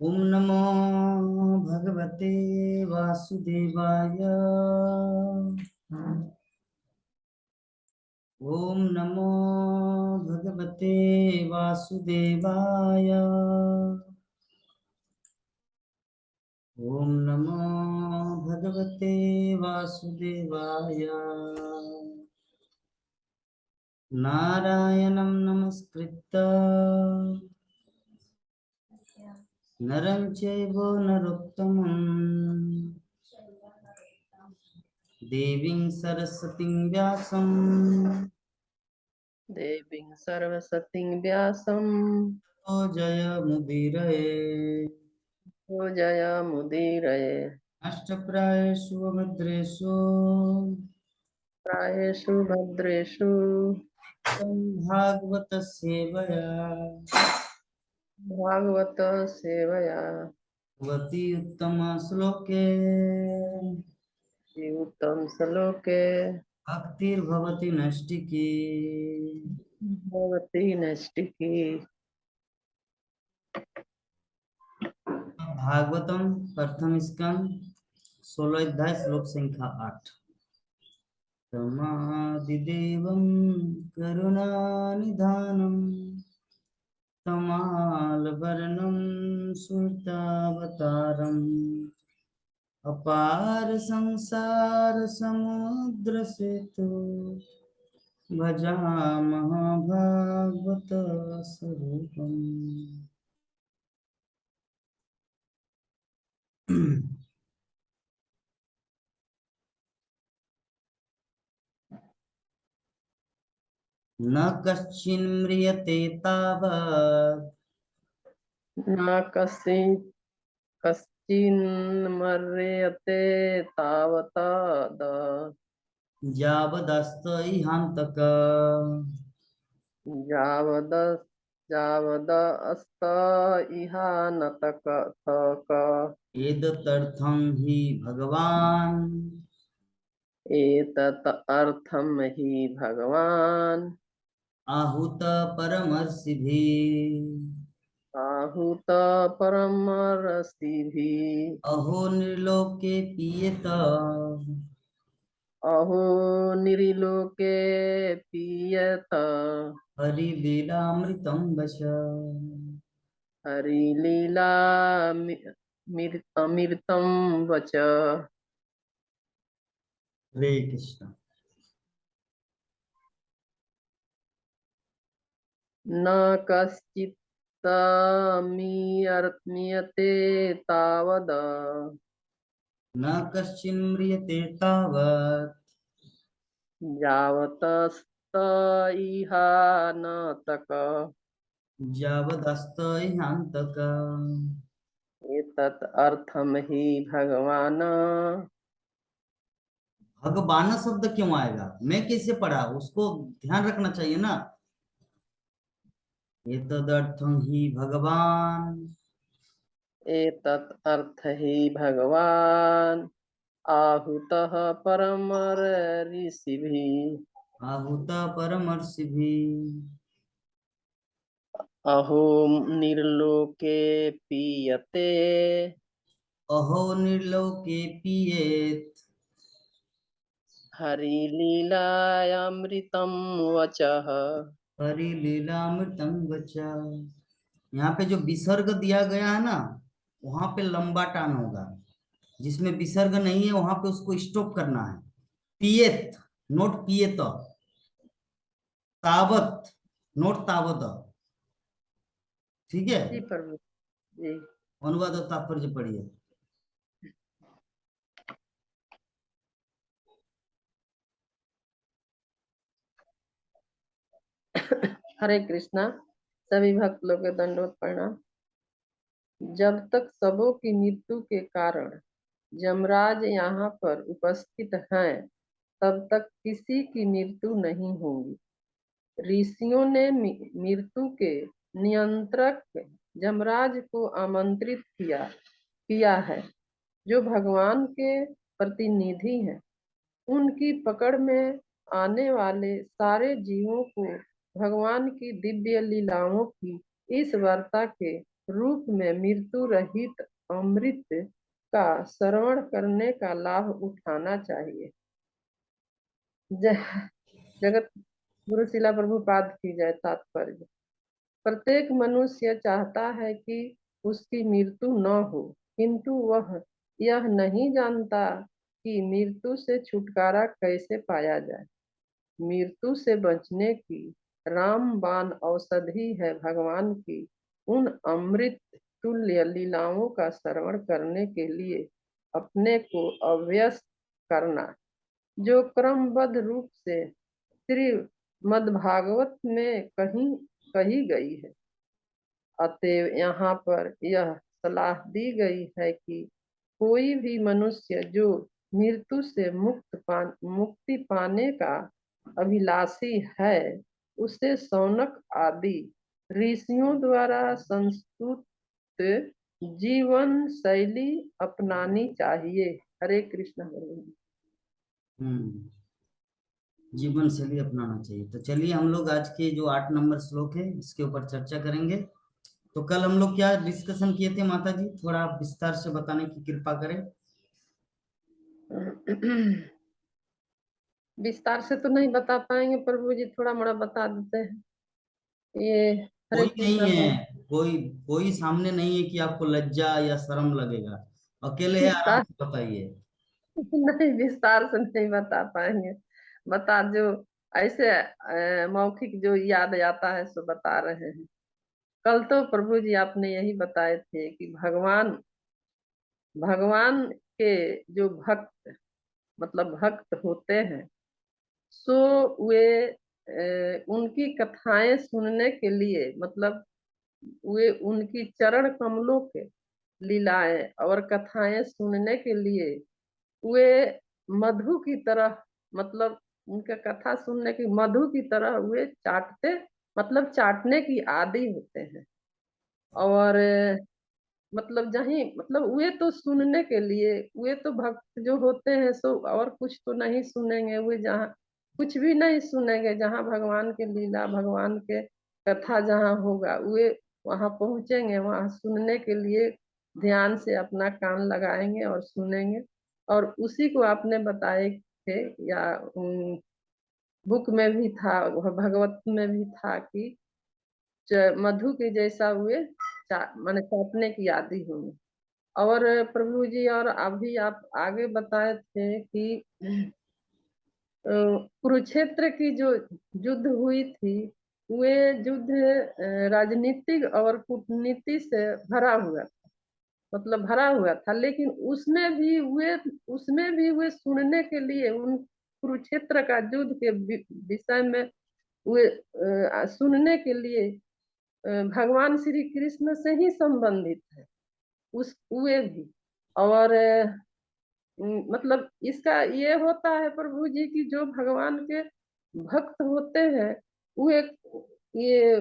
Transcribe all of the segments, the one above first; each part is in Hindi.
ओम नमो भगवते वासुदेवाय। ओम नमो भगवते वासुदेवाय। ओम नमो भगवते वासुदेवाय। नारायणं नमस्कृत्य नरं चैव नरोत्तमं देवीं सरस्वतीं व्यासं देवीं सरस्वतीं व्यासं ततो जयमुदीरये। पूजयामुदीरये। अष्टप्रायेषु भद्रेषु प्रायेषु भद्रेषु तं भागवत सेवया भागवत सेवया भवति उत्तम श्लोके उत्तम श्लोके भक्तिर्भवति नष्टिकी। भवति नैष्टिकी। भागवतम प्रथम स्कंद 16 अध्याय श्लोक संख्या 8। तमादिदेवं करुणानिधानं तमालवर्णं सुरतावतारम् अपार संसार समुद्र सेतु भजामः भागवत स्वरूपम्। न कश्चिन्म्रियते तावत् न कश्चिन्मर्यते तावता यावदस्त इहान्तक यावद यावद अस्त इहानतक तक। एतदर्थं हि भगवान् एतत् अर्थं हि भगवान् आहूत परमर्षिभिः। आहूत परमर्षिभिः। अहो निर्लोके पीयत अहो निरिलोके पीयत हरिलीलामृतं वच। हरिलीला अमृतं वच। हरे कृष्ण। न कश्चित् मीयते तावद न कश्चिन्म्रियते तावत् यावतस्त इहा न तक। यावदस्त इहान्तक। एतत् अर्थम हि भगवान भगवान शब्द क्यों आएगा? मैं कैसे पढ़ा उसको ध्यान रखना चाहिए ना। एतदर्थं हि भगवान एतत् अर्थ हि भगवान आहुतः परम ऋषिभिः। आहूत परमर्षिभिः। अहो निर्लोके पीयते अहो निर्लोके पीयेत् हरिलीलायामृतं वचः। हरिलीलामृतं वच। यहाँ पे जो विसर्ग दिया गया है ना, वहां पे लंबा टान होगा। जिसमें विसर्ग नहीं है वहां पे उसको स्टॉप करना है। पियत नोट पियत, तावत नोट तावत। ठीक है। जी प्रभु जी। अनुवाद और तात्पर्य पढ़िए। हरे कृष्णा। सभी भक्त लोग के दंडवत प्रणाम। जब तक सबों की मृत्यु के कारण यमराज यहाँ पर उपस्थित हैं, तब तक किसी की मृत्यु नहीं होगी। ऋषियों ने मृत्यु के नियंत्रक यमराज को आमंत्रित किया है, जो भगवान के प्रतिनिधि हैं। उनकी पकड़ में आने वाले सारे जीवों को भगवान की दिव्य लीलाओं की इस वार्ता के रूप में मृत्यु रहित अमृत का श्रवण करने का लाभ उठाना चाहिए। जगत गुरु शिला प्रभुपाद की जय। तात्पर्य: प्रत्येक मनुष्य चाहता है कि उसकी मृत्यु न हो, किंतु वह यह नहीं जानता कि मृत्यु से छुटकारा कैसे पाया जाए। मृत्यु से बचने की रामबाण औषधि है भगवान की उन अमृत तुल्य लीलाओं का श्रवण करने के लिए अपने को अभ्यस्त करना, जो क्रमबद्ध रूप से श्रीमद्भागवत में कही गई है। अतएव यहाँ पर यह सलाह दी गई है कि कोई भी मनुष्य जो मृत्यु से मुक्ति पाने का अभिलाषी है, उसे शौनक आदि ऋषियों द्वारा संस्तुत जीवन शैली अपनानी चाहिए। हरे कृष्ण। जीवन शैली अपनाना चाहिए। तो चलिए हम लोग आज के जो 8 नंबर श्लोक है इसके ऊपर चर्चा करेंगे। तो कल हम लोग क्या डिस्कशन किए थे माता जी, थोड़ा आप विस्तार से बताने की कृपा करें। विस्तार से तो नहीं बता पाएंगे प्रभु जी, थोड़ा मोड़ा बता देते हैं। ये हरे कोई नहीं कृष्णा है, प्रभु। कोई कोई सामने नहीं है कि आपको लज्जा या शर्म लगेगा। अकेले है, आराम विस्तार से बताइए। नहीं, विस्तार से नहीं बता पाएंगे। बता जो ऐसे मौखिक जो याद आता है सो बता रहे हैं। कल तो प्रभु जी आपने यही बताए थे कि भगवान भगवान के जो भक्त मतलब भक्त होते हैं, सो वे उनकी कथाएं सुनने के लिए मतलब वे उनकी चरण कमलों के लीलाएं और कथाएं सुनने के लिए वे मधु की तरह मतलब उनका कथा सुनने की मधु की तरह वे चाटते मतलब चाटने की आदी होते हैं। और मतलब जहीं मतलब वे तो सुनने के लिए वे तो भक्त जो होते हैं सो और कुछ तो नहीं सुनेंगे। वे जहाँ कुछ भी नहीं सुनेंगे, जहाँ भगवान के लीला भगवान के कथा जहाँ होगा वे वहां पहुंचेंगे, वहां सुनने के लिए ध्यान से अपना कान लगाएंगे और सुनेंगे। और उसी को आपने बताए थे या बुक में भी था, भगवत में भी था कि मधु के जैसा हुए माने चाटने की आदि होंगे। और प्रभु जी और अभी आप आगे बताए थे कि कुरुक्षेत्र की जो युद्ध हुई थी, वे युद्ध राजनीतिक और कूटनीति से भरा हुआ था, मतलब भरा हुआ था। लेकिन उसमें भी वे सुनने के लिए उन कुरुक्षेत्र का युद्ध के विषय में वे सुनने के लिए भगवान श्री कृष्ण से ही संबंधित है उस वे भी। और मतलब इसका ये होता है प्रभु जी की जो भगवान के भक्त होते हैं वे ये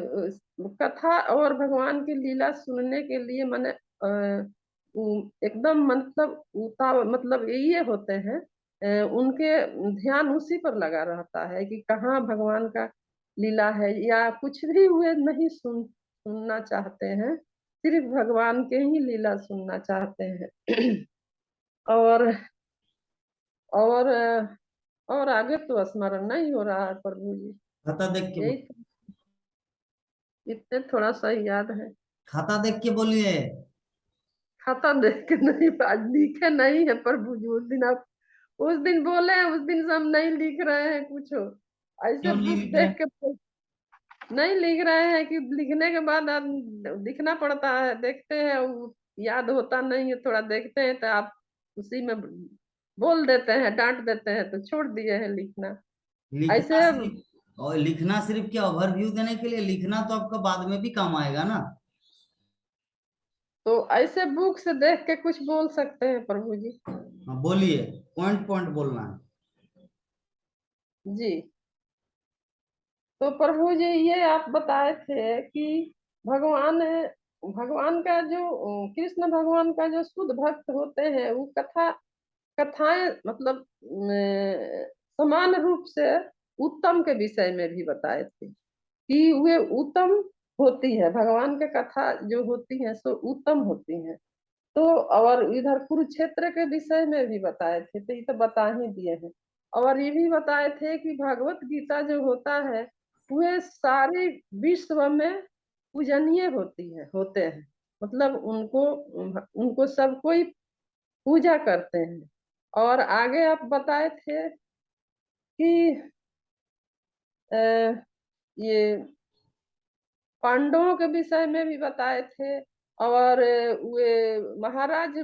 कथा और भगवान की लीला सुनने के लिए माने एकदम मतलब मतलब ये होते हैं उनके ध्यान उसी पर लगा रहता है कि कहाँ भगवान का लीला है, या कुछ भी हुए नहीं सुनना चाहते हैं, सिर्फ भगवान के ही लीला सुनना चाहते हैं। और और और आगे तो स्मरण नहीं हो रहा है प्रभु जी। खाता देख के यही तो, इतने थोड़ा सा ही याद है। खाता देख के बोलिए। खाता देख के नहीं, आज लिखे नहीं है प्रभु जी। उस दिन आप उस दिन बोले हैं, उस दिन से हम नहीं लिख रहे हैं कुछ। ऐसे क्यों नहीं बुक लिख रहे? देख के नहीं लिख रहे हैं कि लिखने के बाद दिखना पड़ता है, देखते हैं वो याद होता नहीं है, थोड़ा देखते हैं तो आप उसी में बोल देते हैं, डांट देते हैं, तो छोड़ दिए हैं लिखना। लिखना ऐसे सिर्फ और लिखना सिर्फ क्या ओवरव्यू देने के लिए? लिखना तो आपका बाद में भी काम आएगा ना। तो ऐसे बुक से देख के कुछ बोल सकते हैं प्रभु जी। हाँ, बोलिए, पॉइंट पॉइंट बोलना है। जी, तो प्रभु जी ये आप बताए थे कि भगवान भगवान का जो कृष्ण भगवान का जो शुद्ध भक्त होते हैं वो कथाएं मतलब समान रूप से उत्तम के विषय में भी बताए थे कि वे उत्तम होती है, भगवान की कथा जो होती है सो उत्तम होती है। तो और इधर कुरुक्षेत्र के विषय में भी बताए थे, तो ये तो बता ही दिए हैं। और ये भी बताए थे कि भगवत गीता जो होता है वह सारे विश्व में पूजनीय होते हैं, मतलब उनको उनको सब कोई पूजा करते हैं। और आगे आप बताए थे कि अ, ये पांडवों के विषय में भी बताए थे। और वे महाराज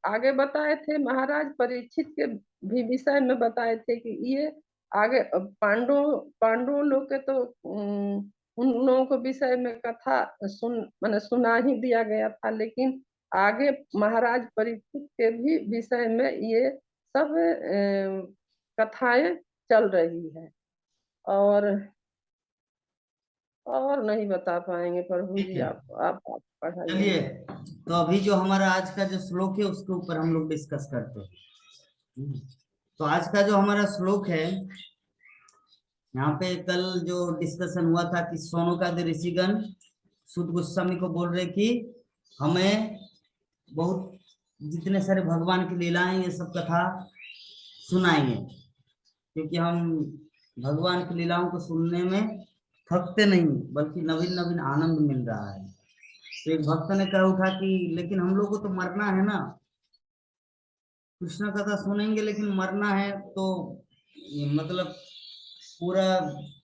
आगे बताए थे, महाराज परीक्षित के भी विषय में बताए थे कि ये आगे पांडवों लोग के तो उन लोगों के विषय में कथा मैंने सुना ही दिया गया था, लेकिन आगे महाराज परीक्षित के भी विषय में ये सब कथाएं चल रही है। और नहीं बता पाएंगे प्रभु ठीक जी, है, आप पढ़ाइए चलिए। ना। तो अभी जो हमारा आज का जो श्लोक है उसके ऊपर हम लोग डिस्कस करते हैं। तो आज का जो हमारा श्लोक है, यहाँ पे कल जो डिस्कशन हुआ था कि सोनकादि ऋषिगण सुत गोस्वामी को बोल रहे कि हमें बहुत जितने सारे भगवान की लीलाएं ये सब कथा सुनाइए, क्योंकि हम भगवान की लीलाओं को सुनने में थकते नहीं, बल्कि नवीन नवीन आनंद मिल रहा है। तो एक भक्त ने कहा उठा कि लेकिन हम लोग को तो मरना है ना, कृष्ण कथा सुनेंगे लेकिन मरना है, तो ये मतलब पूरा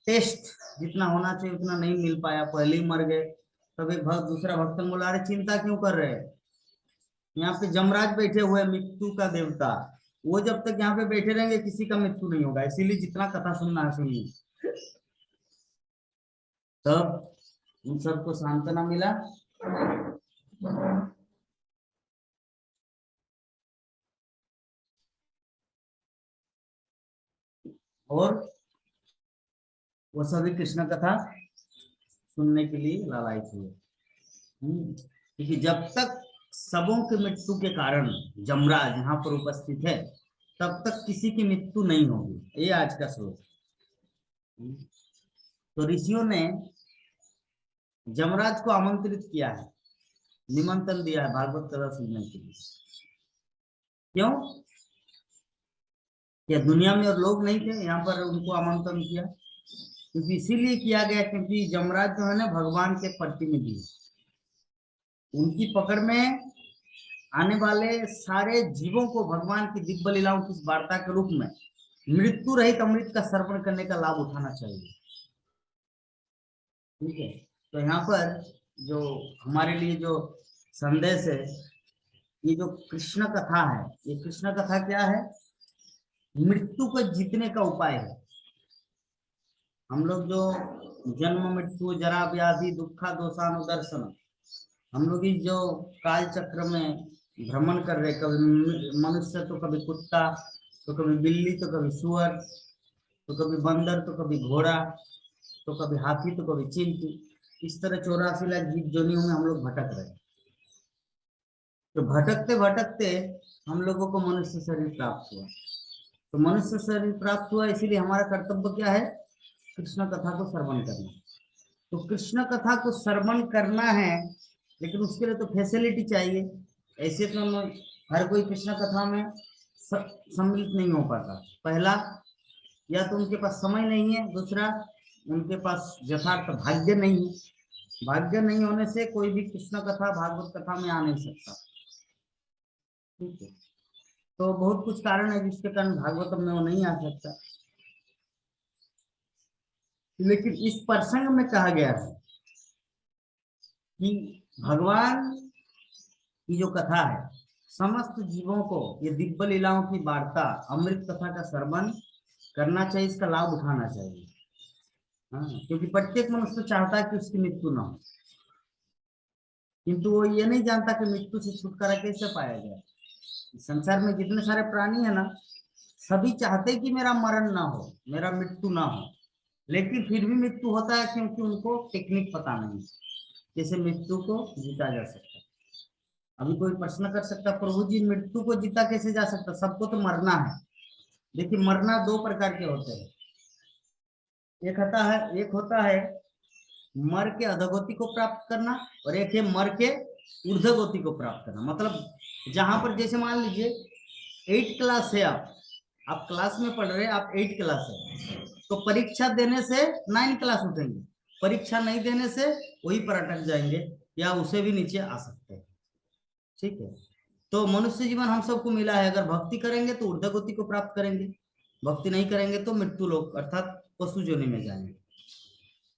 टेस्ट जितना होना चाहिए उतना नहीं मिल पाया, पहले ही मर गए। तब एक भक्त दूसरा भक्त ने बोला, अरे चिंता क्यों कर रहे हैं, यहाँ पे जमराज बैठे हुए हैं, मृत्यु का देवता, वो जब तक यहाँ पे बैठे रहेंगे किसी का मृत्यु नहीं होगा, इसीलिए जितना कथा सुनना है सुनिए। तब उन सबको सांत्वना मिला। और वो सभी कृष्ण कथा सुनने के लिए लालायित हुए। क्योंकि जब तक सबों की मृत्यु के कारण जमराज यहाँ पर उपस्थित है, तब तक किसी की मृत्यु नहीं होगी। ये आज का श्लोक। तो ऋषियों ने जमराज को आमंत्रित किया है, निमंत्रण दिया है भागवत कथा सुनने के लिए। क्यों? क्या दुनिया में और लोग नहीं थे यहाँ पर उनको आमंत्रण किया? क्योंकि इसीलिए किया गया क्योंकि जमराज जो है ना भगवान के प्रतिनिधि है, उनकी पकड़ में आने वाले सारे जीवों को भगवान की दिव्य लीलाओं की वार्ता के रूप में मृत्यु रहित अमृत का सर्पण करने का लाभ उठाना चाहिए। ठीक है, तो यहाँ पर जो हमारे लिए जो संदेश है, ये जो कृष्ण कथा है, ये कृष्ण कथा क्या है? मृत्यु को जीतने का उपाय है। हम लोग जो जन्म मृत्यु जरा व्याधि दुखा दोषानुदर्शन, हम लोग इस जो काल चक्र में भ्रमण कर रहे, कभी मनुष्य तो कभी कुत्ता, तो कभी बिल्ली, तो कभी सुअर, तो कभी बंदर, तो कभी घोड़ा, तो कभी हाथी, तो कभी चिंटी, इस तरह 84 लाख जीव जोनियों में हम लोग भटक रहे। तो भटकते भटकते हम लोगों को मनुष्य शरीर प्राप्त हुआ। तो मनुष्य शरीर प्राप्त हुआ, इसीलिए हमारा कर्तव्य क्या है? कृष्ण कथा को श्रवण करना। तो कृष्ण कथा को श्रवण करना है, लेकिन उसके लिए तो फैसिलिटी चाहिए। ऐसे तो हम हर कोई कृष्ण कथा में सम्मिलित नहीं हो पाता। पहला, या तो उनके पास समय नहीं है, दूसरा उनके पास यथार्थ भाग्य नहीं है। भाग्य नहीं होने से कोई भी कृष्ण कथा भागवत कथा में आ नहीं सकता। ठीक है, तो बहुत कुछ कारण है जिसके कारण भागवत में वो नहीं आ सकता। लेकिन इस प्रसंग में कहा गया है कि भगवान की जो कथा है, समस्त जीवों को ये दिव्य लीलाओं की वार्ता अमृत कथा का श्रवण करना चाहिए, इसका लाभ उठाना चाहिए। हाँ, क्योंकि प्रत्येक मनुष्य चाहता है कि उसकी मृत्यु ना हो, किंतु वो ये नहीं जानता कि मृत्यु से छुटकारा कैसे पाया जाए। संसार में जितने सारे प्राणी है ना, सभी चाहते कि मेरा मरण ना हो, मेरा मृत्यु ना हो, लेकिन फिर भी मृत्यु होता है क्योंकि उनको टेक्निक पता नहीं जैसे मृत्यु को जीता जा सकता। अभी कोई प्रश्न कर सकता, प्रभु जी मृत्यु को जीता कैसे जा सकता? सबको तो मरना है। देखिए, मरना दो प्रकार के होते हैं। एक होता है मर के अधोगति को प्राप्त करना, और एक है मर के ऊर्ध्वगति को प्राप्त करना। मतलब जहां पर जैसे मान लीजिए 8 क्लास है, आप क्लास में पढ़ रहे हैं, आप 8 क्लास है, तो परीक्षा देने से 9 क्लास उठेंगे, परीक्षा नहीं देने से वही पर अटक जाएंगे या उसे भी नीचे आ सकते हैं। ठीक है, तो मनुष्य जीवन हम सबको मिला है, अगर भक्ति करेंगे तो ऊर्ध्वगति को प्राप्त करेंगे, भक्ति नहीं करेंगे तो मृत्यु लोक अर्थात पशु योनि में जाएंगे।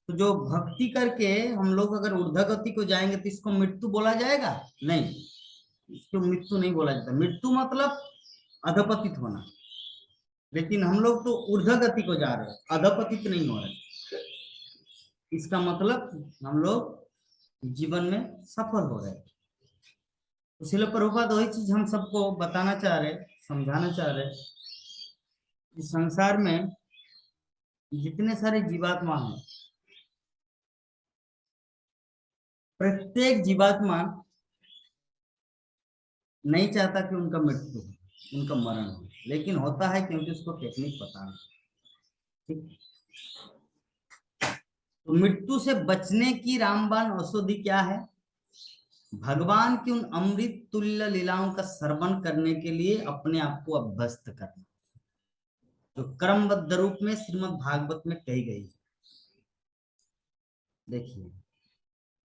तो जो भक्ति करके हम लोग अगर ऊर्ध्वगति को जाएंगे तो इसको मृत्यु बोला जाएगा? नहीं, इसको मृत्यु नहीं बोला जाता। मृत्यु मतलब अधपतित होना, लेकिन हम लोग तो ऊर्ध्वगति को जा रहे हैं, अधपतित नहीं हो रहे। इसका मतलब हम लोग जीवन में सफल हो रहे हैं। तो शिल प्रभुपाद वही चीज हम सबको बताना चाह रहे, समझाना चाह रहे, इस संसार में जितने सारे जीवात्मा हैं, प्रत्येक जीवात्मा नहीं चाहता कि उनका मृत्यु हो, उनका मरण हो, लेकिन होता है क्योंकि उसको टेक्निक पता नहीं। ठीक, तो मृत्यु से बचने की रामबाण औषधि क्या है? भगवान की उन अमृत तुल्य लीलाओं का श्रवण करने के लिए अपने आप को अभ्यस्त करना, जो क्रमबद्ध रूप में श्रीमद् भागवत में कही गई है। देखिए,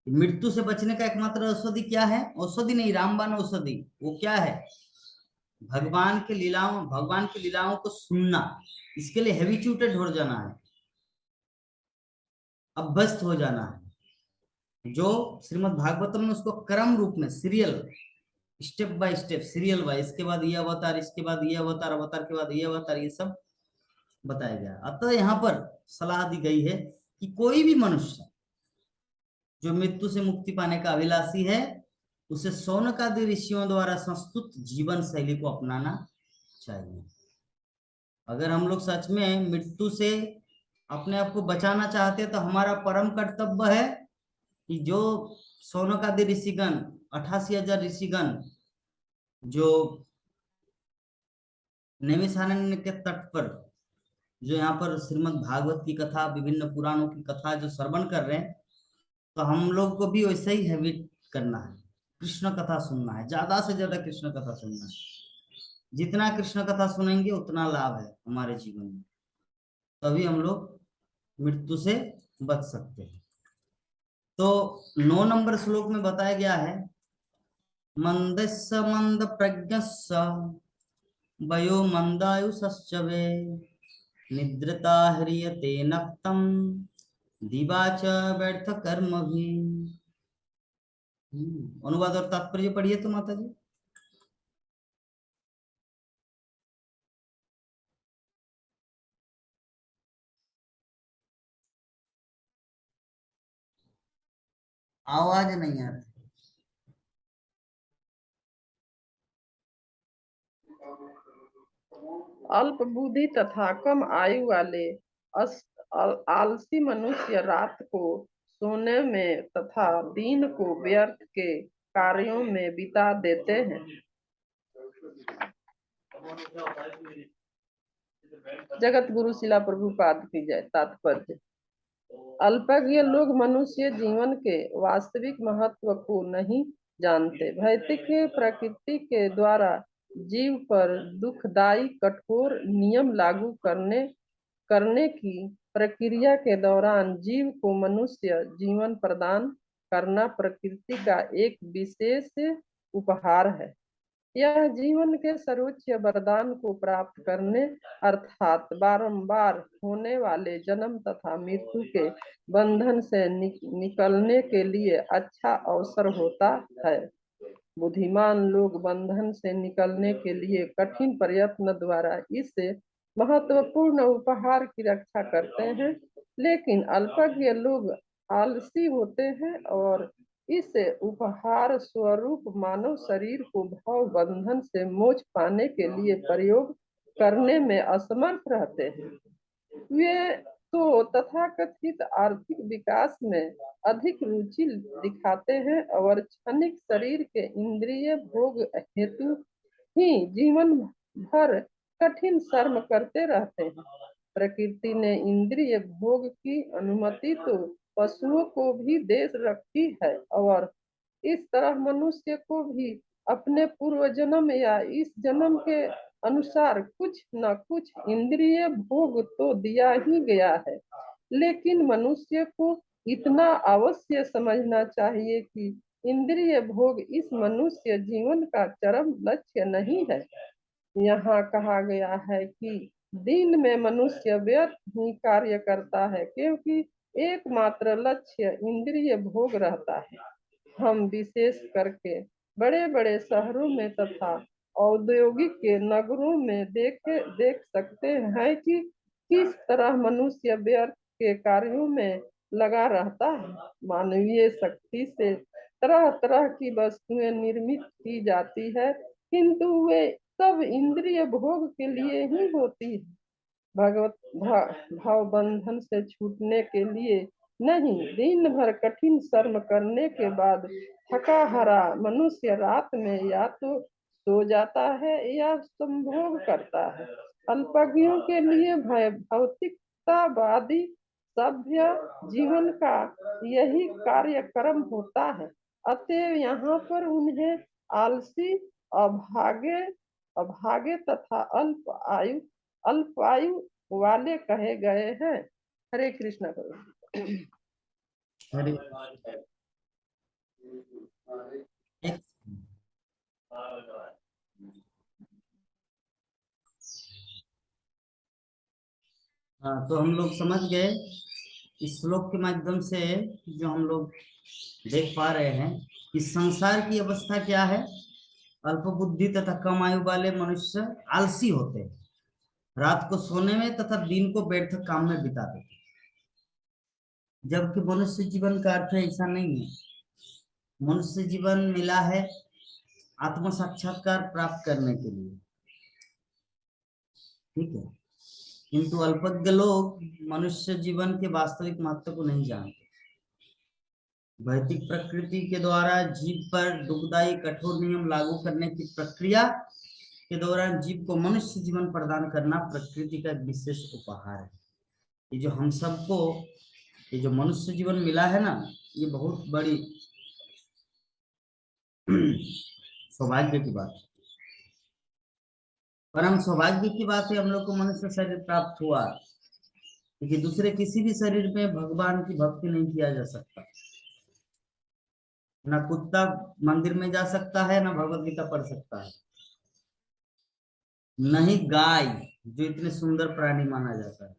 मृत्यु से बचने का एकमात्र औषधि क्या है? औषधि नहीं, रामबाण औषधि। वो क्या है? भगवान की लीलाओं को सुनना। इसके लिए हैबिचुएटेड हो जाना है, अभ्यस्त हो जाना है। जो श्रीमद् भागवतम में उसको क्रम रूप में, serial, step by step, serial wise, इसके बाद ये अवतार, इसके बाद ये अवतार, अवतार के बाद ये अवतार, ये सब बताया गया। अतः यहाँ पर सलाह दी गई है कि कोई भी मनुष्य जो मृत्यु से मुक्ति पाने का अभिलाषी है, उसे शौनक आदि ऋषियों द्वारा संस्तुत जीवन शैली को अपनाना चाहिए। अगर हम लोग सच में मृत्यु से अपने आप को बचाना चाहते हैं तो हमारा परम कर्तव्य है कि जो शौनक आदि ऋषिगण, 88,000 ऋषिगण जो नैमिषारण्य के तट पर, जो यहाँ पर श्रीमद् भागवत की कथा, विभिन्न पुराणों की कथा जो श्रवण कर रहे हैं, तो हम लोग को भी वैसे ही हैबिट करना है, कृष्ण कथा सुनना है, ज्यादा से ज्यादा कृष्ण कथा सुनना है। जितना कृष्ण कथा सुनेंगे उतना लाभ है हमारे जीवन में, तभी हम लोग मृत्यु से बच सकते हैं। तो 9 नंबर श्लोक में बताया गया है, मंदस्य मंद प्रज्ञस्य वयो मंदायुषश्च वे निद्रता ह्रियते नक्तम दिवाच व्यर्थ कर्म भी। अनुवाद और तात्पर्य पढ़िए तो माता जी। आवाज नहीं आ रही। अल्प बुद्धि तथा कम आयु वाले आलसी मनुष्य रात को सोने में तथा दिन को व्यर्थ के कार्यों में बिता देते हैं। जगत गुरु शिला प्रभुपाद की जय। तात्पर्य, अल्पज्ञ लोग मनुष्य जीवन के वास्तविक महत्व को नहीं जानते। भौतिक प्रकृति के द्वारा जीव पर दुखदायी कठोर नियम लागू करने की प्रक्रिया के दौरान जीव को मनुष्य जीवन प्रदान करना प्रकृति का एक विशेष उपहार है। यह जीवन के सर्वोच्च वरदान को प्राप्त करने अर्थात बारंबार होने वाले जन्म तथा मृत्यु के बंधन से निकलने के लिए अच्छा अवसर होता है। बुद्धिमान लोग बंधन से निकलने के लिए कठिन प्रयत्न द्वारा इस महत्वपूर्ण उपहार की रक्षा करते हैं, लेकिन अल्पज्ञ लोग आलसी होते हैं और इस उपहार स्वरूप मानव शरीर को भाव बंधन से मोक्ष पाने के लिए प्रयोग करने में असमर्थ रहते हैं। वे तो तथाकथित आर्थिक विकास में अधिक रुचि दिखाते हैं और क्षणिक शरीर के इंद्रिय भोग हेतु ही जीवन भर कठिन श्रम करते रहते हैं। प्रकृति ने इंद्रिय भोग की अनुमति तो पशुओं को भी दे रखी है, और इस तरह मनुष्य को भी अपने पूर्व जन्म या इस जन्म के अनुसार कुछ न कुछ इंद्रिय भोग तो दिया ही गया है। लेकिन मनुष्य को इतना अवश्य समझना चाहिए कि इंद्रिय भोग इस मनुष्य जीवन का चरम लक्ष्य नहीं है। यहाँ कहा गया है कि दिन में मनुष्य व्यर्थ ही कार्य करता है, क्योंकि एकमात्र लक्ष्य इंद्रिय भोग रहता है। हम विशेष करके बड़े बड़े शहरों में तथा औद्योगिक के नगरों में देख सकते हैं कि किस तरह मनुष्य व्यर्थ के कार्यों में लगा रहता है। मानवीय शक्ति से तरह तरह की वस्तुएं निर्मित की जाती है, किंतु वे सब इंद्रिय भोग के लिए ही होती है, भगवत भाव बंधन से छूटने के लिए नहीं। दिन भर कठिन श्रम करने के बाद थका हारा मनुष्य रात में या तो सो जाता है या संभोग करता है। अल्पज्ञों के लिए भौतिकतावादी सभ्य जीवन का यही कार्यक्रम होता है। अतएव यहाँ पर उन्हें आलसी, अभागे अभागे तथा अल्पायु वाले कहे गए हैं। हरे कृष्णा प्रभु। हरे एक हाँ, तो हम लोग समझ गए इस श्लोक के माध्यम से, जो हम लोग देख पा रहे हैं कि संसार की अवस्था क्या है। अल्प बुद्धि तथा कम आयु वाले मनुष्य आलसी होते हैं, रात को सोने में तथा दिन को व्यर्थ काम में बिता देते हैं। जबकि मनुष्य जीवन का अर्थ ऐसा नहीं है। मनुष्य जीवन मिला है आत्म साक्षात्कार प्राप्त करने के लिए, ठीक है। किंतु अल्पज्ञ लोग मनुष्य जीवन के वास्तविक महत्व को नहीं जानते। भौतिक प्रकृति के द्वारा जीव पर दुखदायी कठोर नियम लागू करने की प्रक्रिया के दौरान जीव को मनुष्य जीवन प्रदान करना प्रकृति का एक विशेष उपहार है। ये जो हम सबको ये जो मनुष्य जीवन मिला है ना, ये बहुत बड़ी सौभाग्य की बात है। परम सौभाग्य की बात है हम लोग को मनुष्य शरीर प्राप्त हुआ, क्योंकि दूसरे किसी भी शरीर में भगवान की भक्ति नहीं किया जा सकता। ना कुत्ता मंदिर में जा सकता है, ना भगवत गीता पढ़ सकता है, नहीं गाय जो इतने सुंदर प्राणी माना जाता है।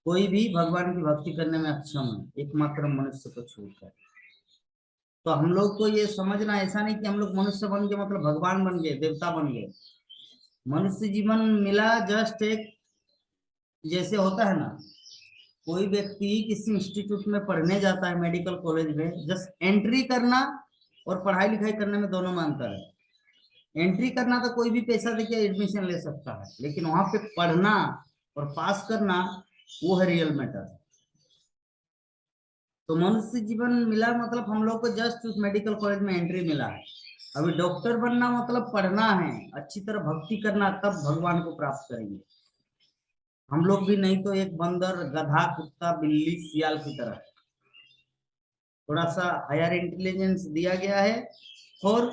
कोई भी भगवान की भक्ति करने में अक्षम है, एकमात्र मनुष्य को छोड़कर। तो हम लोग को ये समझना, ऐसा नहीं कि हम लोग मनुष्य बन गए मतलब भगवान बन गए, देवता बन गए। मनुष्य जीवन मिला जस्ट एक, जैसे होता है ना, कोई व्यक्ति किसी इंस्टीट्यूट में पढ़ने जाता है, मेडिकल कॉलेज में, जस्ट एंट्री करना और पढ़ाई लिखाई करने में दोनों में अंतर है। एंट्री करना तो कोई भी पैसा देके एडमिशन ले सकता है, लेकिन वहां पे पढ़ना और पास करना वो है रियल मैटर। तो मनुष्य जीवन मिला मतलब हम लोग को जस्ट उस मेडिकल कॉलेज में एंट्री मिला है। अभी डॉक्टर बनना मतलब पढ़ना है, अच्छी तरह भक्ति करना, तब भगवान को प्राप्त करेंगे। हम लोग भी नहीं तो एक बंदर, गधा, कुत्ता, बिल्ली, सियाल की तरह। थोड़ा सा हायर इंटेलिजेंस दिया गया है और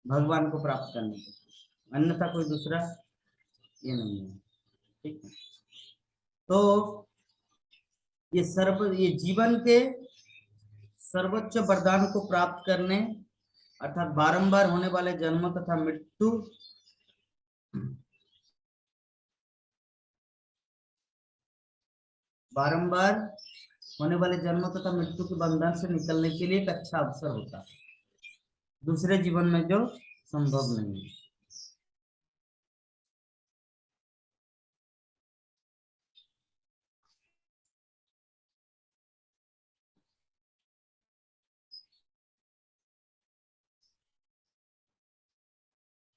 भगवान को प्राप्त करने के, अन्यथा कोई दूसरा ये नहीं है, ठीक है। तो ये जीवन के सर्वोच्च वरदान को प्राप्त करने, अर्थात बारंबार होने वाले जन्म तथा मृत्यु, बारंबार होने वाले जन्म तथा मृत्यु के बंधन से निकलने के लिए एक अच्छा अवसर होता है, दूसरे जीवन में जो संभव नहीं है।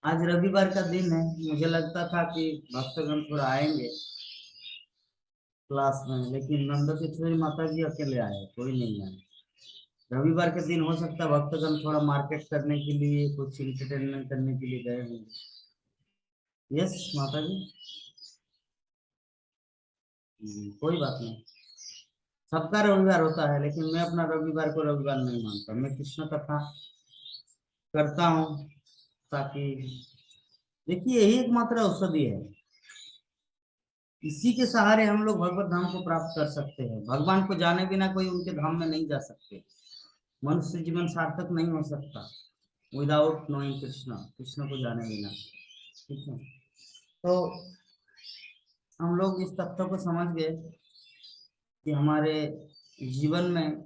आज रविवार का दिन है, मुझे लगता था कि भक्तगण थोड़ा आएंगे क्लास में, लेकिन नंद किशोरी माता जी अकेले आए, कोई नहीं आए। रविवार के दिन हो सकता है भक्तगण थोड़ा मार्केट करने के लिए, कुछ इंटरटेनमेंट करने के लिए गए होंगे। यस माता जी, कोई बात नहीं। सबका रविवार होता है, लेकिन मैं अपना रविवार को रविवार नहीं मानता। मैं कृष्ण कथा करता हूँ ताकि, देखिए यही एकमात्र औषधि है। इसी के सहारे हम लोग भगवत धाम को प्राप्त कर सकते हैं। भगवान को जाने बिना कोई उनके धाम में नहीं जा सकते। मनुष्य जीवन सार्थक नहीं हो सकता विदाउट नोइंग कृष्ण, कृष्ण को जाने बिना। ठीक है, तो हम लोग इस तथ्य को समझ गए कि हमारे जीवन में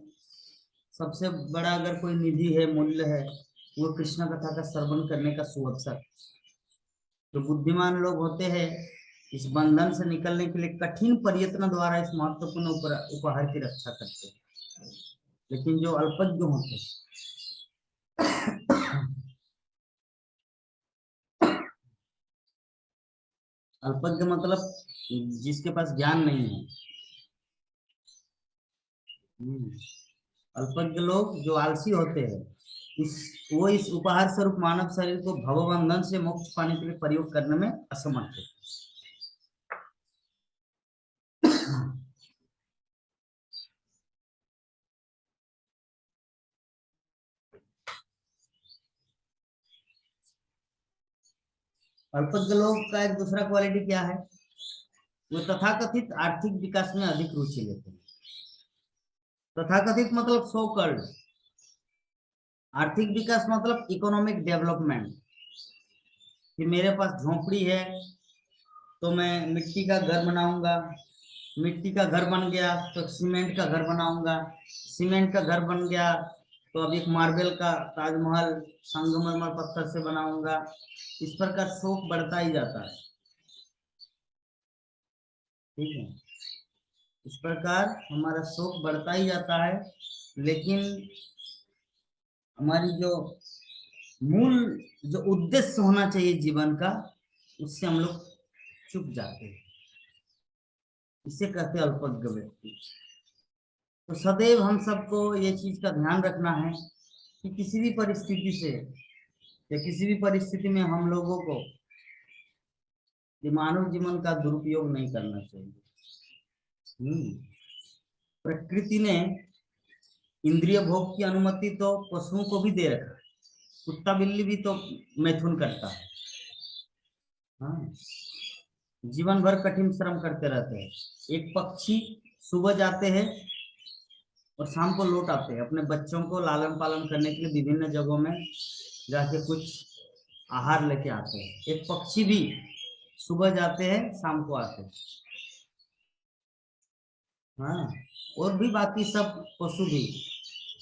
सबसे बड़ा अगर कोई निधि है, मूल्य है, वो कृष्ण कथा का श्रवण करने का सुअवसर। जो बुद्धिमान लोग होते हैं इस बंधन से निकलने के लिए कठिन प्रयत्न द्वारा इस महत्वपूर्ण उपहार की रक्षा करते हैं। लेकिन जो अल्पज्ञ होते हैं, अल्पज्ञ मतलब जिसके पास ज्ञान नहीं है, अल्पज्ञ लोग जो आलसी होते हैं, वो इस उपहार स्वरूप मानव शरीर को भवबंधन से मोक्ष पाने के लिए प्रयोग करने में असमर्थ है। अल्पज्ञ लोग का एक दूसरा क्वालिटी क्या है, वो तथाकथित आर्थिक विकास में अधिक रुचि लेते हैं। तथाकथित मतलब सो कॉल्ड, आर्थिक विकास मतलब इकोनॉमिक डेवलपमेंट। कि मेरे पास झोपड़ी है तो मैं मिट्टी का घर बनाऊंगा, मिट्टी का घर बन गया तो सीमेंट का घर बनाऊंगा, सीमेंट का घर बन गया तो अब एक मार्बल का ताजमहल संगमरमर पत्थर से बनाऊंगा। इस प्रकार शौक बढ़ता ही जाता है। ठीक है, इस प्रकार हमारा शौक बढ़ता ही जाता है, लेकिन हमारी जो मूल जो उद्देश्य होना चाहिए जीवन का, उससे हम लोग चूक जाते हैं। इसे कहते हैं अल्पज्ञ व्यक्ति। तो सदैव हम सबको ये चीज का ध्यान रखना है कि किसी भी परिस्थिति से या किसी भी परिस्थिति में हम लोगों को मानव जीवन का दुरुपयोग नहीं करना चाहिए। प्रकृति ने इंद्रिय भोग की अनुमति तो पशुओं को भी दे रखा है। कुत्ता बिल्ली भी तो मैथुन करता है। हाँ, जीवन भर कठिन श्रम करते रहते हैं। एक पक्षी सुबह जाते हैं और शाम को लौट आते हैं अपने बच्चों को लालन पालन करने के लिए, विभिन्न जगहों में जाके कुछ आहार लेके आते हैं। एक पक्षी भी सुबह जाते हैं शाम को आते हैं। हाँ, और भी बाकी सब पशु भी,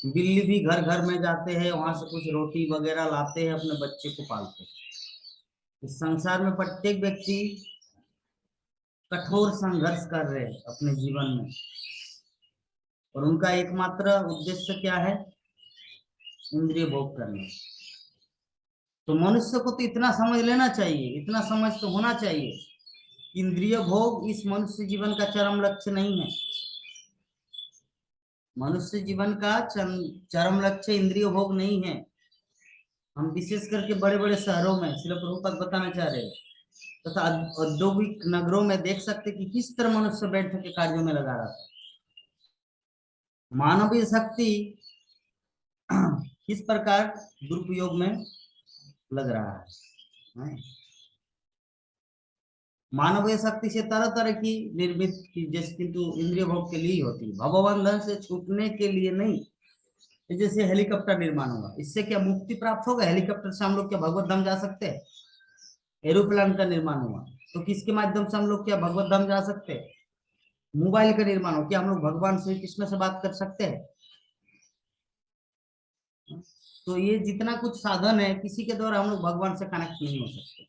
बिल्ली भी घर घर में जाते हैं, वहां से कुछ रोटी वगैरह लाते हैं, अपने बच्चे को पालते हैं। इस संसार में प्रत्येक व्यक्ति कठोर संघर्ष कर रहे हैं अपने जीवन में, और उनका एकमात्र उद्देश्य क्या है, इंद्रिय भोग करना। तो मनुष्य को तो इतना समझ लेना चाहिए, इतना समझ तो होना चाहिए, इंद्रिय भोग इस मनुष्य जीवन का चरम लक्ष्य नहीं है। मनुष्य जीवन का चरम लक्ष्य इंद्रिय भोग नहीं है। हम विशेष करके बड़े बड़े शहरों में, श्रील प्रभुपाद बताना चाह रहे हैं, तथा औद्योगिक नगरों में देख सकते कि किस तरह मनुष्य बैठ के कार्यों में लगा रहा था। मानवीय शक्ति किस प्रकार दुरुपयोग में लग रहा है। मानवीय शक्ति से तरह तरह की निर्मित की, जैसे किंतु इंद्रिय भोग के लिए होती है, भवबंधन से छूटने के लिए नहीं। जैसे हेलीकॉप्टर निर्माण होगा, इससे क्या मुक्ति प्राप्त होगा? हेलीकॉप्टर से हम लोग क्या भगवत धाम जा सकते हैं? एरोप्लेन का निर्माण हुआ तो किसके माध्यम से हम लोग क्या भगवत धाम जा सकते हैं? मोबाइल का निर्माण हो, क्या हम लोग भगवान श्री कृष्ण से बात कर सकते हैं? तो ये जितना कुछ साधन है, किसी के द्वारा हम लोग भगवान से कनेक्ट नहीं हो सकते।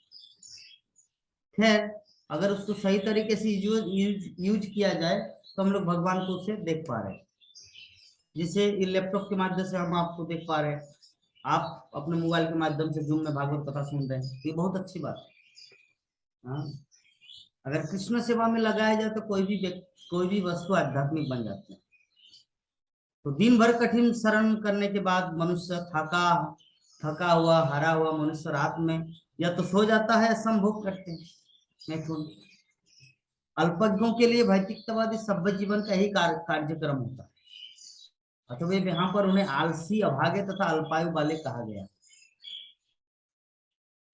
खैर, अगर उसको सही तरीके से यूज किया जाए तो हम लोग भगवान को उससे देख पा रहे हैं। जैसे ये लैपटॉप के माध्यम से हम आपको देख पा रहे हैं, आप अपने मोबाइल के माध्यम से जूम में भागवत कथा सुन रहे हैं, ये बहुत अच्छी बात है। हाँ, अगर कृष्ण सेवा में लगाया जाए तो कोई भी वस्तु आध्यात्मिक बन जाती है। तो दिन भर कठिन श्रम करने के बाद मनुष्य थका हुआ हारा हुआ मनुष्य रात में या तो सो जाता है, संभोग करते हैं मैथुन, अल्पज्ञों के लिए भौतिकतावादी सभ्य जीवन का ही कार्यक्रम होता है, अथवा यहाँ पर उन्हें आलसी, अभागे तथा अल्पायु वाले कहा गया।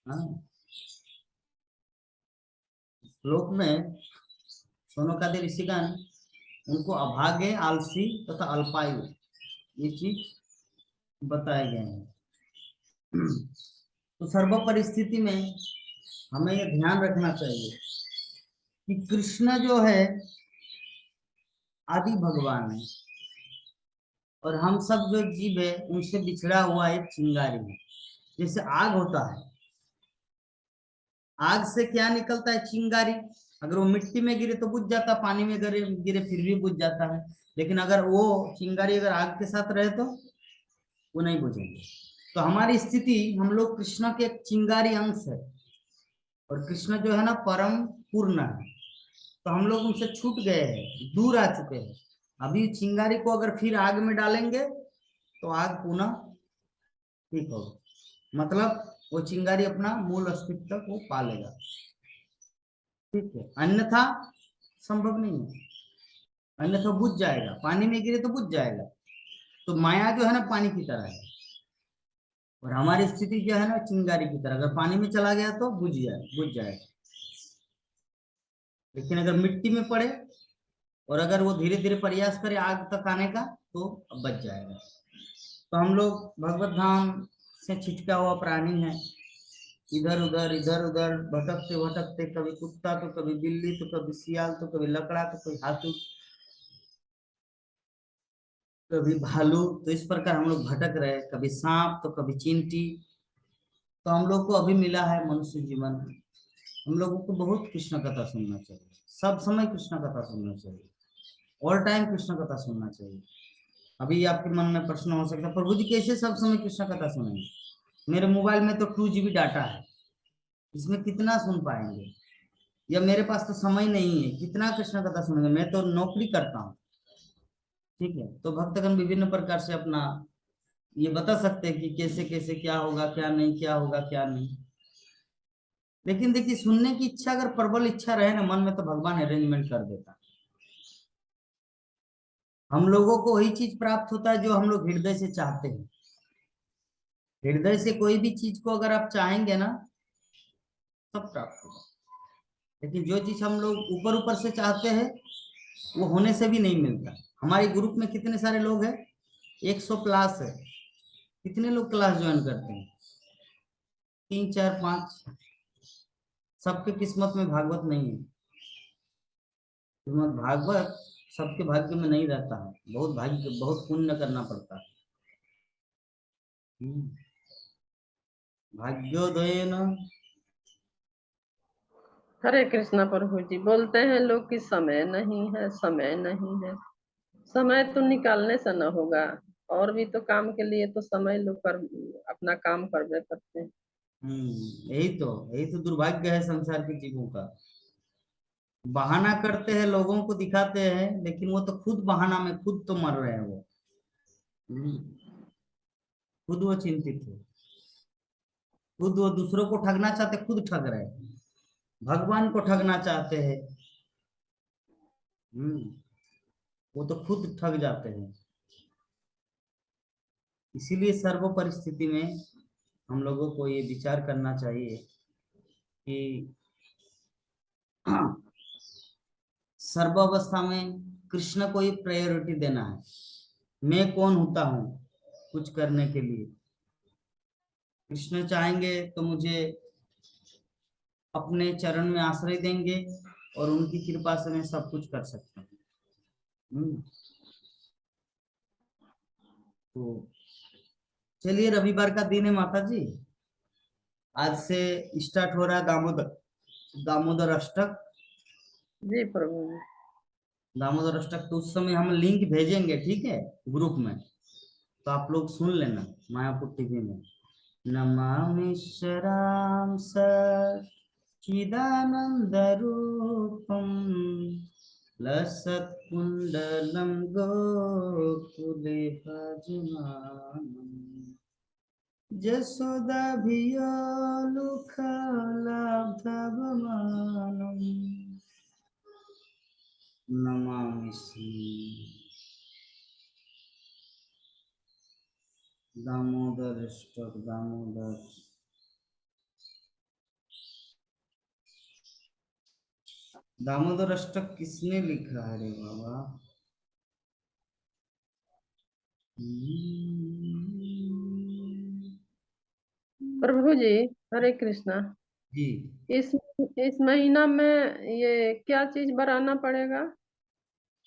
हाँ, श्लोक में सोनकादि ऋषिगण उनको अभागे, आलसी तथा अल्पायु ये चीज बताए गए हैं। तो सर्व परिस्थिति में हमें यह ध्यान रखना चाहिए कि कृष्ण जो है आदि भगवान है, और हम सब जो जीव है उनसे बिछड़ा हुआ एक चिंगारी है। जैसे आग होता है, आग से क्या निकलता है? चिंगारी। अगर वो मिट्टी में गिरे तो बुझ जाता, पानी में गिरे गिरे फिर भी बुझ जाता है। लेकिन अगर वो चिंगारी अगर आग के साथ रहे तो वो नहीं बुझेंगे। तो हमारी स्थिति, हम लोग कृष्ण के एक चिंगारी अंश है, और कृष्ण जो है ना परम पूर्ण है, तो हम लोग उनसे छूट गए हैं, दूर आ चुके हैं। अभी चिंगारी को अगर फिर आग में डालेंगे तो आग पुनः ठीक होगा, मतलब वो चिंगारी अपना मूल अस्तित्व को पालेगा। ठीक है, अन्यथा संभव नहीं है, अन्यथा बुझ जाएगा, पानी में गिरे तो बुझ जाएगा। तो माया जो है ना पानी की तरह है, और हमारी स्थिति जो है ना चिंगारी की तरह, अगर पानी में चला गया तो बुझ जाएगा। लेकिन अगर मिट्टी में पड़े और अगर वो धीरे धीरे प्रयास करे आग तक आने का तो बच जाएगा। तो हम लोग भगवत धाम से छिटका हुआ प्राणी है, इधर उधर भटकते भटकते, कभी कुत्ता तो कभी बिल्ली तो कभी सियाल तो कभी लकड़ा तो कभी हाथी कभी भालू, तो इस प्रकार हम लोग भटक रहे, कभी सांप तो कभी चींटी। तो हम लोग को अभी मिला है मनुष्य जीवन, हम लोगों को बहुत कृष्ण कथा सुनना चाहिए, सब समय कृष्ण कथा सुनना चाहिए, ऑल टाइम कृष्ण कथा सुनना चाहिए। अभी आपके मन में प्रश्न हो सकता है, प्रभु जी कैसे सब समय कृष्ण कथा सुनेंगे? मेरे मोबाइल में तो 2 GB डाटा है, इसमें कितना सुन पाएंगे? या मेरे पास तो समय नहीं है, कितना कृष्ण कथा सुनेंगे? मैं तो नौकरी करता हूँ। ठीक है, तो भक्तगण विभिन्न प्रकार से अपना ये बता सकते हैं कि कैसे कैसे क्या होगा क्या नहीं, क्या होगा क्या नहीं। लेकिन देखिए, सुनने की इच्छा अगर प्रबल इच्छा रहे ना मन में, तो भगवान अरेंजमेंट कर देता। हम लोगों को वही चीज प्राप्त होता है जो हम लोग हृदय से चाहते हैं। हृदय से कोई भी चीज को अगर आप चाहेंगे ना, सब प्राप्त होगा। लेकिन जो चीज हम लोग ऊपर ऊपर से चाहते हैं वो होने से भी नहीं मिलता। हमारे ग्रुप में कितने सारे लोग हैं? 100 क्लास है। कितने लोग क्लास ज्वाइन करते हैं? 3 4 5। सबके किस्मत में भागवत नहीं है। किस्मत भागवत सबके भाग्य में नहीं रहता है, बहुत भाग्य, बहुत पुण्य करना पड़ता है। भाग्योदयन। हरे कृष्णा प्रभु जी। बोलते हैं लोग कि समय नहीं है, समय नहीं है। समय तो निकालने से न होगा, और भी तो काम के लिए तो समय लोग कर अपना काम करवे करते हैं। यही तो दुर्भाग्य है संसार के जीवों का। बहाना करते हैं, लोगों को दिखाते हैं, लेकिन वो तो खुद बहाना में खुद तो मर रहे हैं वो। हम्म, खुद वो चिंतित है, खुद वो दूसरों को ठगना चाहते, खुद ठग रहे हैं, भगवान को ठगना चाहते हैं। हम्म, वो तो खुद ठग जाते हैं। इसीलिए सर्व परिस्थिति में हम लोगों को ये विचार करना चाहिए कि सर्व अवस्था में कृष्ण को ही प्रायोरिटी देना है। मैं कौन होता हूँ कुछ करने के लिए? कृष्ण चाहेंगे तो मुझे अपने चरण में आश्रय देंगे, और उनकी कृपा से मैं सब कुछ कर सकता हूँ। हम्म, तो चलिए, रविवार का दिन है माता जी, आज से स्टार्ट हो रहा है दामोदर दामोदर अष्टक। जी प्रभु जी। दामोदर अष्टक तो उस समय हम लिंक भेजेंगे, ठीक है, ग्रुप में, तो आप लोग सुन लेना मायापुर टीवी में। नमामि शराम सच्चिदानन्दरूपं लसत्कुण्डलं गोकुले भजमानम् यशोदाभियोलुखलब्धवमानम् नमामि श्री दामोदर स्टॉक दामोदर दामोदर अष्टक किसने लिखा है रे बाबा? प्रभु जी, हरे कृष्णा। जी इस महीना में ये क्या चीज बनाना पड़ेगा?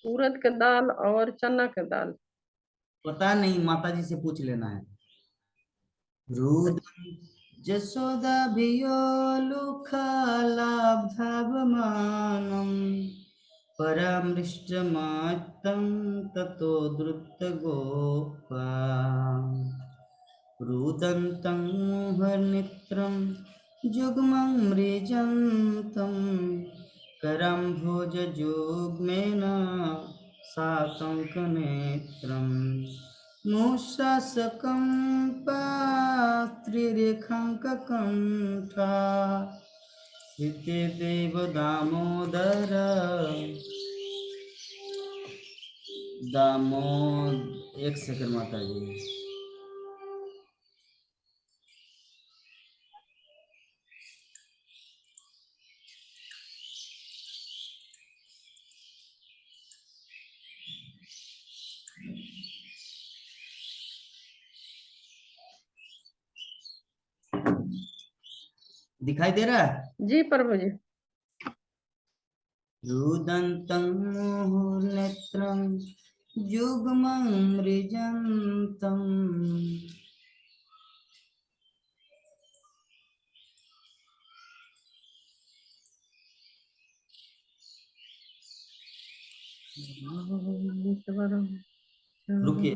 उड़द के दाल और चना के दाल। पता नहीं, माता जी से पूछ लेना है। रुदं जशोदाभियोलुखालाब्धावमानम् परामृष्टमात्तं ततो द्रुतगोपा रुदन्तं मुहुर्नित्रं जुग्मं मृजन्तं करं भोजयुग्मेन सातङ्कनेत्रम् मूषासकं पात्रिरेखाङ्ककण्ठा स्थिते देव दामोदर एक सेकंड माता जी। दिखाई दे रहा है? जी प्रभु जी। रुदन्तं मुहुर्नेत्रं युग्मं मृजन्तम् रुकिए।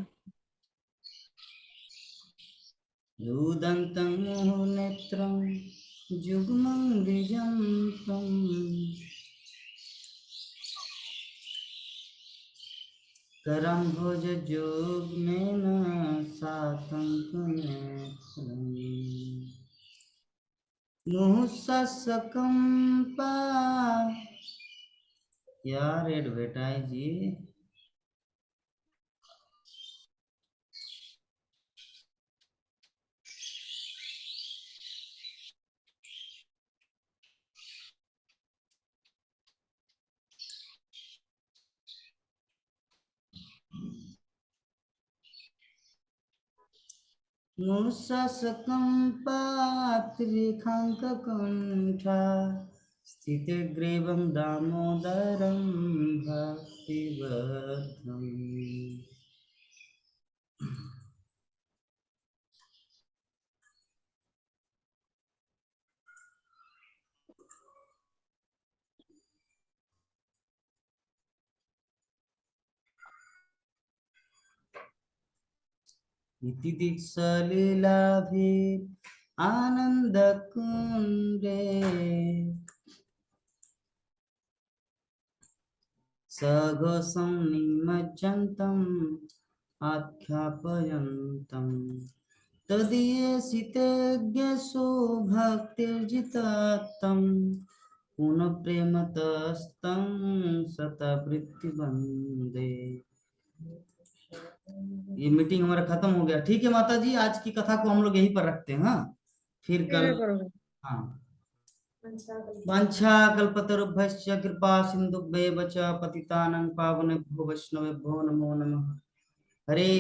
रुदन्तं मुहुर्नेत्रं युग्मं मृजन्तम् करं भुजयुग्मेन सातङ्कनेत्रम् मुहुःसकं यार एडवर्टाइज जी। मूषासकं पात्रिखाङ्ककण्ठा स्थिते ग्रीवं दामोदरं भक्तिवर्धम् इति दीक्षालीलाभि आनन्दकुण्डे सघोषं निमज्जन्तम् आख्यापयन्तम् तदीयसितेज्ञसु भक्तिर्जितात्तं पुनः प्रेमतस्तं शतवृत्तिवन्दे। ये मीटिंग हमारा खत्म हो गया। ठीक है माता जी, आज की कथा को हम लोग यहीं पर रखते हैं। हाँ, फिर ठीक कल। है प्रभु। हाँ, वाञ्छा कल्पतरुभ्यश्च कृपा सिन्धुभ्येव च पतितानां पावनेभ्यो वैष्णवेभ्यो नमो नमः। हरे